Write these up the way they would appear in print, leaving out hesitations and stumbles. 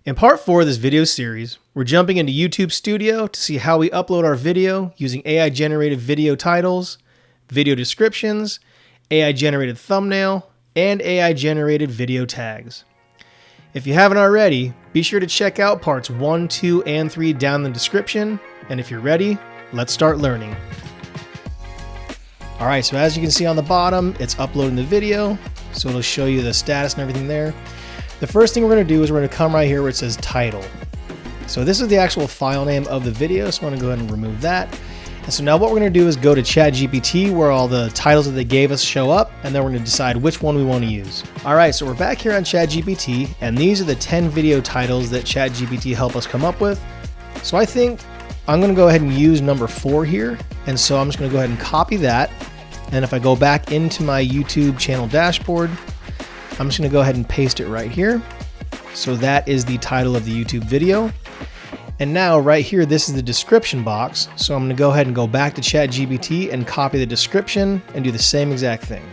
In part 4 of this video series, we're jumping into YouTube Studio to see how we upload our video using AI-generated video titles, video descriptions, AI-generated thumbnail, and AI-generated video tags. If you haven't already, be sure to check out parts 1, 2, and 3 down in the description, and if you're ready, let's start learning. Alright, so as you can see on the bottom, it's uploading the video, so it'll show you the status and everything there. The first thing we're going to do is we're going to come right here where it says title. So this is the actual file name of the video, so I'm going to go ahead and remove that. And so now what we're going to do is go to ChatGPT where all the titles that they gave us show up, and then we're going to decide which one we want to use. Alright, so we're back here on ChatGPT, and these are the 10 video titles that ChatGPT helped us come up with. So I think I'm going to go ahead and use number 4 here, and so I'm just going to go ahead and copy that. And if I go back into my YouTube channel dashboard, I'm just going to go ahead and paste it right here. So that is the title of the YouTube video. And now right here, this is the description box. So I'm going to go ahead and go back to ChatGPT and copy the description and do the same exact thing.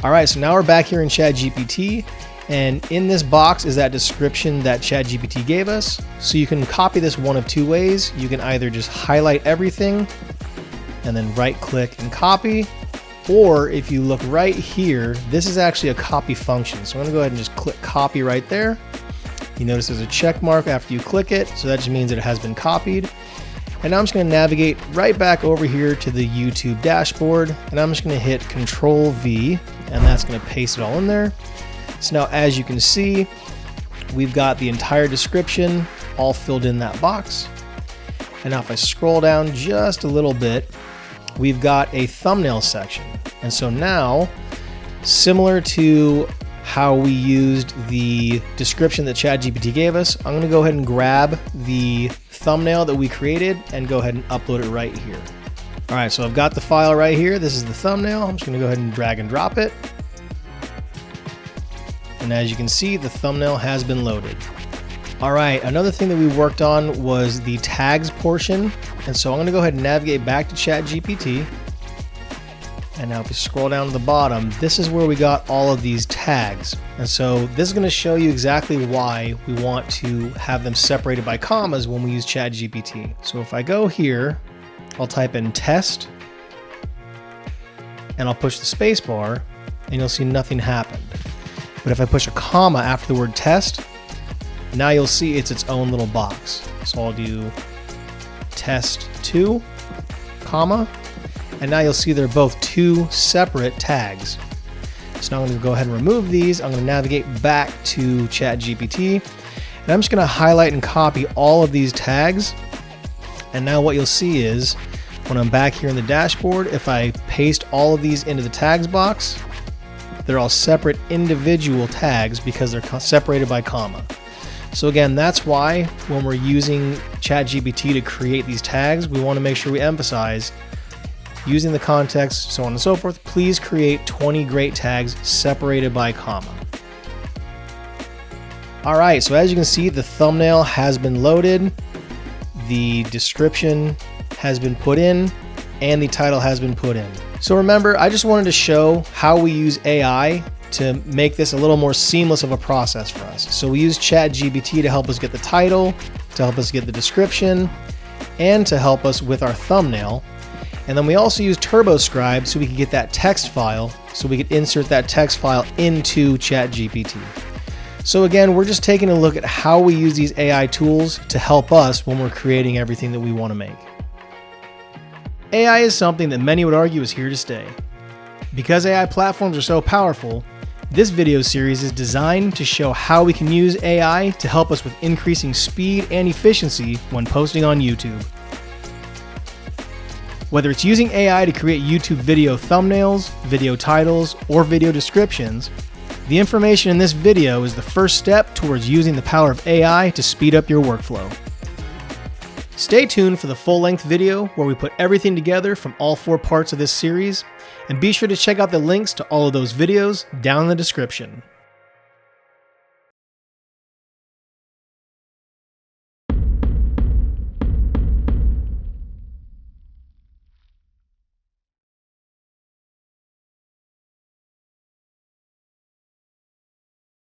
All right, so now we're back here in ChatGPT, and in this box is that description that ChatGPT gave us. So you can copy this one of two ways. You can either just highlight everything and then right click and copy. Or if you look right here, this is actually a copy function. So I'm gonna go ahead and just click copy right there. You notice there's a check mark after you click it. So that just means that it has been copied. And now I'm just gonna navigate right back over here to the YouTube dashboard. And I'm just gonna hit Control V, and that's gonna paste it all in there. So now as you can see, we've got the entire description all filled in that box. And now if I scroll down just a little bit, we've got a thumbnail section. And so now, similar to how we used the description that ChatGPT gave us, I'm going to go ahead and grab the thumbnail that we created and go ahead and upload it right here. All right, so I've got the file right here. This is the thumbnail. I'm just going to go ahead and drag and drop it. And as you can see, the thumbnail has been loaded. All right, another thing that we worked on was the tags portion. And so I'm going to go ahead and navigate back to ChatGPT. And now if we scroll down to the bottom, this is where we got all of these tags. And so this is going to show you exactly why we want to have them separated by commas when we use ChatGPT. So if I go here, I'll type in test, and I'll push the space bar, and you'll see nothing happened. But if I push a comma after the word test, now you'll see it's its own little box. So I'll do test 2, comma, and now you'll see they're both two separate tags. So now I'm going to go ahead and remove these. I'm going to navigate back to ChatGPT, and I'm just going to highlight and copy all of these tags. And now what you'll see is when I'm back here in the dashboard, if I paste all of these into the tags box, they're all separate individual tags because they're separated by comma. So again, that's why when we're using ChatGPT to create these tags, we want to make sure we emphasize using the context, so on and so forth. Please create 20 great tags separated by comma. All right, so as you can see, the thumbnail has been loaded, the description has been put in, and the title has been put in. So remember, I just wanted to show how we use AI to make this a little more seamless of a process for us. So we use ChatGPT to help us get the title, to help us get the description, and to help us with our thumbnail. And then we also use TurboScribe so we can get that text file, so we can insert that text file into ChatGPT. So again, we're just taking a look at how we use these AI tools to help us when we're creating everything that we want to make. AI is something that many would argue is here to stay. Because AI platforms are so powerful, this video series is designed to show how we can use AI to help us with increasing speed and efficiency when posting on YouTube. Whether it's using AI to create YouTube video thumbnails, video titles, or video descriptions, the information in this video is the first step towards using the power of AI to speed up your workflow. Stay tuned for the full-length video where we put everything together from all 4 parts of this series, and be sure to check out the links to all of those videos down in the description.